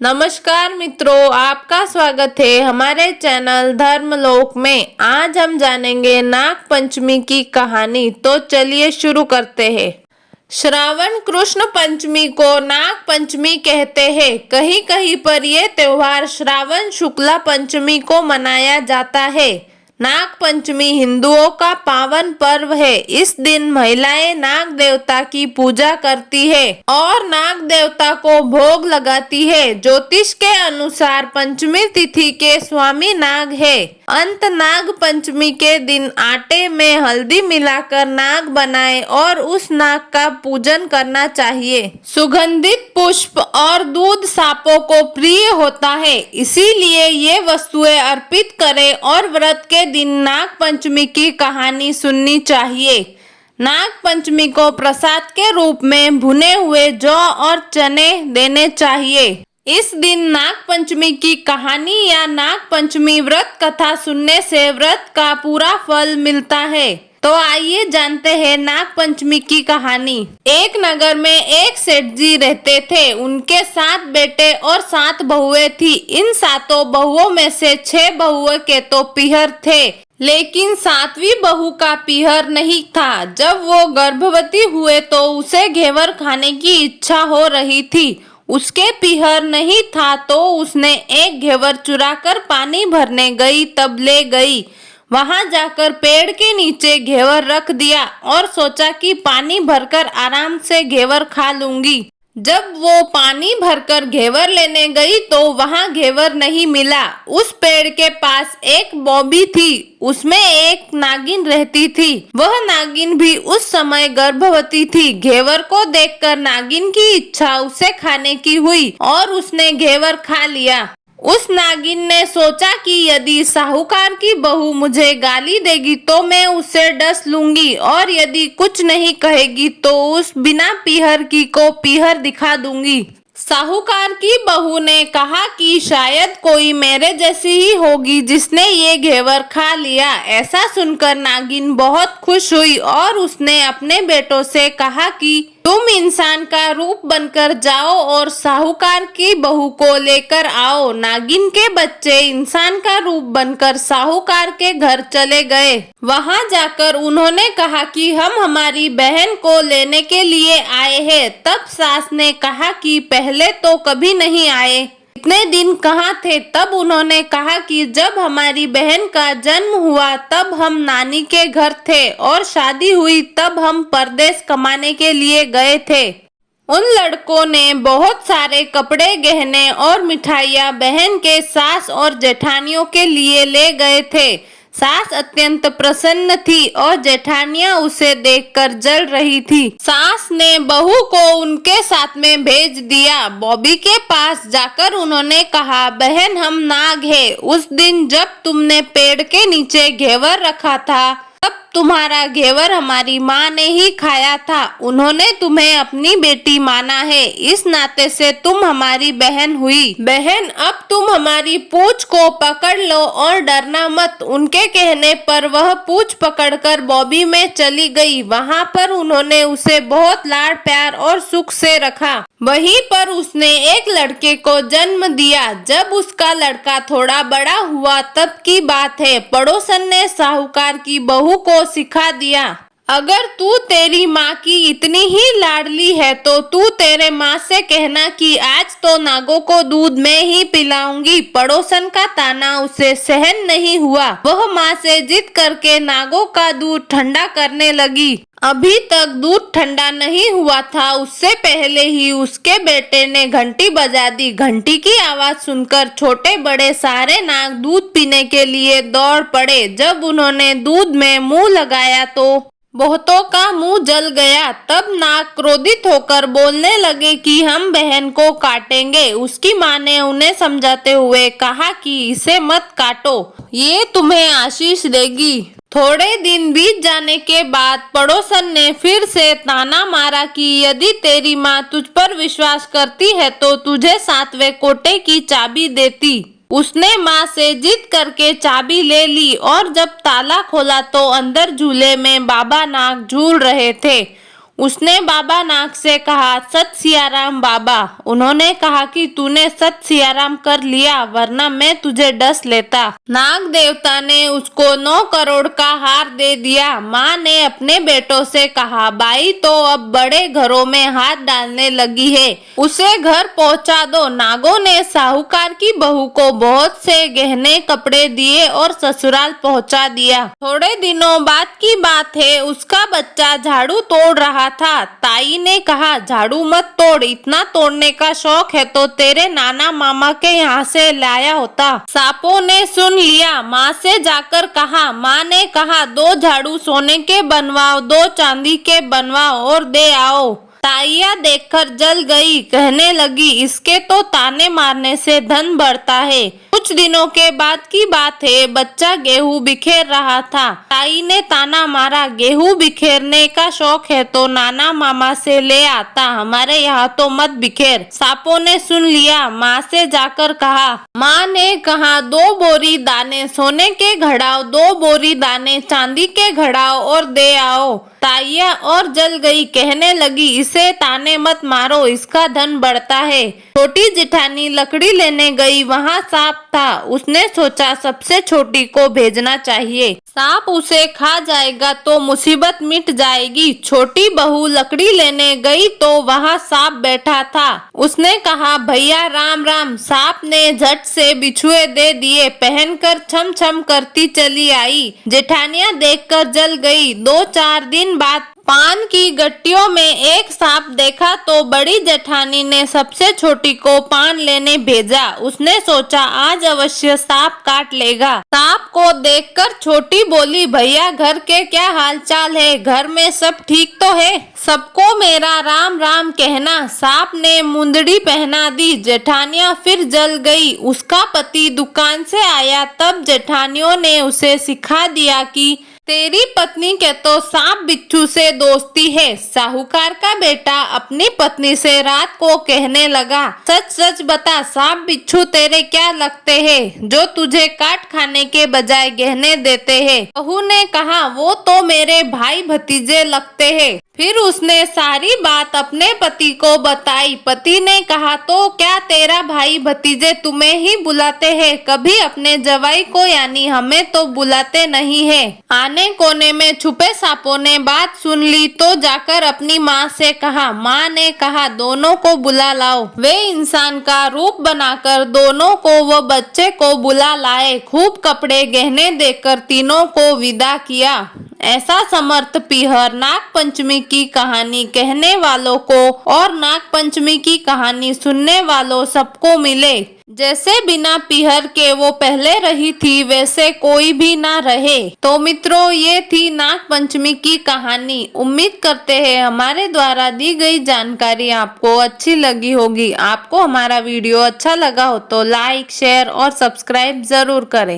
नमस्कार मित्रों, आपका स्वागत है हमारे चैनल धर्मलोक में। आज हम जानेंगे नाग पंचमी की कहानी। तो चलिए शुरू करते हैं। श्रावण कृष्ण पंचमी को नाग पंचमी कहते हैं। कहीं कहीं पर यह त्योहार श्रावण शुक्ला पंचमी को मनाया जाता है। नाग पंचमी हिंदुओं का पावन पर्व है। इस दिन महिलाएं नाग देवता की पूजा करती है और नाग देवता को भोग लगाती है। ज्योतिष के अनुसार पंचमी तिथि के स्वामी नाग है। अंत नाग पंचमी के दिन आटे में हल्दी मिलाकर नाग बनाएं और उस नाग का पूजन करना चाहिए। सुगंधित पुष्प और दूध सांपों को प्रिय होता है, इसीलिए ये वस्तुएं अर्पित करें और व्रत के दिन नाग पंचमी की कहानी सुननी चाहिए। नाग पंचमी को प्रसाद के रूप में भुने हुए जौ और चने देने चाहिए। इस दिन नाग पंचमी की कहानी या नाग पंचमी व्रत कथा सुनने से व्रत का पूरा फल मिलता है। तो आइए जानते हैं नाग पंचमी की कहानी। एक नगर में एक सेठ जी रहते थे। उनके 7 बेटे और 7 बहुएं थी। इन 7 बहुओं में से 6 बहुओं के तो पीहर थे, लेकिन 7वीं बहू का पीहर नहीं था। जब वो गर्भवती हुए तो उसे घेवर खाने की इच्छा हो रही थी। उसके पीहर नहीं था तो उसने एक घेवर चुराकर पानी भरने गई, तब ले गई। वहां जाकर पेड़ के नीचे घेवर रख दिया और सोचा कि पानी भरकर आराम से घेवर खा लूंगी। जब वो पानी भरकर घेवर लेने गई तो वहां घेवर नहीं मिला। उस पेड़ के पास एक बॉबी थी, उसमें एक नागिन रहती थी। वह नागिन भी उस समय गर्भवती थी। घेवर को देखकर नागिन की इच्छा उसे खाने की हुई और उसने घेवर खा लिया। उस नागिन ने सोचा कि यदि साहूकार की बहू मुझे गाली देगी तो मैं उसे डस लूंगी और यदि कुछ नहीं कहेगी तो उस बिना पीहर की को पीहर दिखा दूंगी। साहूकार की बहू ने कहा कि शायद कोई मेरे जैसी ही होगी जिसने ये घेवर खा लिया। ऐसा सुनकर नागिन बहुत खुश हुई और उसने अपने बेटों से कहा कि तुम इंसान का रूप बनकर जाओ और साहूकार की बहू को लेकर आओ। नागिन के बच्चे इंसान का रूप बनकर साहूकार के घर चले गए। वहां जाकर उन्होंने कहा कि हम हमारी बहन को लेने के लिए आए हैं। तब सास ने कहा कि पहले तो कभी नहीं आए, इतने दिन कहाँ थे? तब उन्होंने कहा कि जब हमारी बहन का जन्म हुआ तब हम नानी के घर थे और शादी हुई तब हम परदेश कमाने के लिए गए थे। उन लड़कों ने बहुत सारे कपड़े, गहने और मिठाइयाँ बहन के सास और जेठानियों के लिए ले गए थे। सास अत्यंत प्रसन्न थी और जेठानियां उसे देखकर जल रही थी। सास ने बहू को उनके साथ में भेज दिया। बॉबी के पास जाकर उन्होंने कहा, बहन हम नाग है। उस दिन जब तुमने पेड़ के नीचे घेवर रखा था तब तुम्हारा घेवर हमारी माँ ने ही खाया था। उन्होंने तुम्हें अपनी बेटी माना है, इस नाते से तुम हमारी बहन हुई। बहन अब तुम हमारी पूंछ को पकड़ लो और डरना मत। उनके कहने पर वह पूंछ पकड़कर बॉबी में चली गई। वहां पर उन्होंने उसे बहुत लाड प्यार और सुख से रखा। वहीं पर उसने एक लड़के को जन्म दिया। जब उसका लड़का थोड़ा बड़ा हुआ तब की बात है, पड़ोसन ने साहूकार की बहू को सिखा दिया, अगर तू तेरी माँ की इतनी ही लाडली है तो तू तेरे माँ से कहना कि आज तो नागों को दूध मैं ही पिलाऊंगी। पड़ोसन का ताना उसे सहन नहीं हुआ। वह माँ से जिद करके नागों का दूध ठंडा करने लगी। अभी तक दूध ठंडा नहीं हुआ था, उससे पहले ही उसके बेटे ने घंटी बजा दी। घंटी की आवाज सुनकर छोटे बड़े सारे नाग दूध पीने के लिए दौड़ पड़े। जब उन्होंने दूध में मुंह लगाया तो बहुतों का मुंह जल गया। तब नाग क्रोधित होकर बोलने लगे कि हम बहन को काटेंगे। उसकी माँ ने उन्हें समझाते हुए कहा कि इसे मत काटो, ये तुम्हें आशीष देगी। थोड़े दिन बीत जाने के बाद पड़ोसन ने फिर से ताना मारा कि यदि तेरी माँ तुझ पर विश्वास करती है तो तुझे 7वें कोटे की चाबी देती। उसने माँ से जिद करके चाबी ले ली और जब ताला खोला तो अंदर झूले में बाबा नाग झूल रहे थे। उसने बाबा नाग से कहा, सत सियाराम बाबा। उन्होंने कहा कि तूने सत सियाराम कर लिया, वरना मैं तुझे डस लेता। नाग देवता ने उसको 9 करोड़ का हार दे दिया। माँ ने अपने बेटों से कहा, बाई तो अब बड़े घरों में हाथ डालने लगी है, उसे घर पहुंचा दो। नागों ने साहूकार की बहू को बहुत से गहने कपड़े दिए और ससुराल पहुंचा दिया। थोड़े दिनों बाद की बात है, उसका बच्चा झाड़ू तोड़ रहा था। ताई ने कहा, झाड़ू मत तोड़, इतना तोड़ने का शौक है तो तेरे नाना मामा के यहाँ से लाया होता। सांपों ने सुन लिया। माँ से जाकर कहा। माँ ने कहा, 2 झाड़ू सोने के बनवाओ, 2 चांदी के बनवाओ और दे आओ। ताइया देखकर जल गई, कहने लगी, इसके तो ताने मारने से धन बढ़ता है। कुछ दिनों के बाद की बात है, बच्चा गेहूं बिखेर रहा था। ताई ने ताना मारा, गेहूं बिखेरने का शौक है तो नाना मामा से ले आता, हमारे यहाँ तो मत बिखेर। सांपों ने सुन लिया। माँ से जाकर कहा। माँ ने कहा, 2 बोरी दाने सोने के घड़ाओ, 2 बोरी दाने चांदी के घड़ाओ और दे आओ। ताइया और जल गई, कहने लगी, इसे ताने मत मारो, इसका धन बढ़ता है। छोटी जिठानी लकड़ी लेने गई, वहाँ सांप था। उसने सोचा सबसे छोटी को भेजना चाहिए, सांप उसे खा जाएगा तो मुसीबत मिट जाएगी। छोटी बहू लकड़ी लेने गई तो वहाँ सांप बैठा था। उसने कहा, भैया राम राम। सांप ने झट से बिछुए दे दिए, पहनकर छम छम करती चली आई। जेठानियां देखकर जल गई। 2-4 दिन बाद पान की गट्टियों में एक सांप देखा तो बड़ी जेठानी ने सबसे छोटी को पान लेने भेजा। उसने सोचा आज अवश्य सांप काट लेगा। सांप को देखकर छोटी बोली, भैया घर के क्या हाल चाल है, घर में सब ठीक तो है? सबको मेरा राम राम कहना। सांप ने मुंदड़ी पहना दी। जेठानियां फिर जल गई। उसका पति दुकान से आया, तब जेठानियों ने उसे सिखा दिया कि तेरी पत्नी के तो सांप बिच्छू से दोस्ती है। साहूकार का बेटा अपनी पत्नी से रात को कहने लगा, सच सच बता, सांप बिच्छू तेरे क्या लगते हैं जो तुझे काट खाने के बजाय गहने देते हैं? बहू ने कहा, वो तो मेरे भाई भतीजे लगते हैं। फिर उसने सारी बात अपने पति को बताई। पति ने कहा, तो क्या तेरा भाई भतीजे तुम्हें ही बुलाते हैं, कभी अपने जवाई को यानी हमें तो बुलाते नहीं है? आने कोने में छुपे सांपों ने बात सुन ली तो जाकर अपनी माँ से कहा। माँ ने कहा, दोनों को बुला लाओ। वे इंसान का रूप बनाकर दोनों को व बच्चे को बुला लाए। खूब कपड़े गहने देकर तीनों को विदा किया। ऐसा समर्थ पीहर नाग पंचमी की कहानी कहने वालों को और नाग पंचमी की कहानी सुनने वालों सबको मिले। जैसे बिना पीहर के वो पहले रही थी, वैसे कोई भी ना रहे। तो मित्रों, ये थी नाग पंचमी की कहानी। उम्मीद करते हैं हमारे द्वारा दी गई जानकारी आपको अच्छी लगी होगी। आपको हमारा वीडियो अच्छा लगा हो तो लाइक, शेयर और सब्सक्राइब जरूर करें।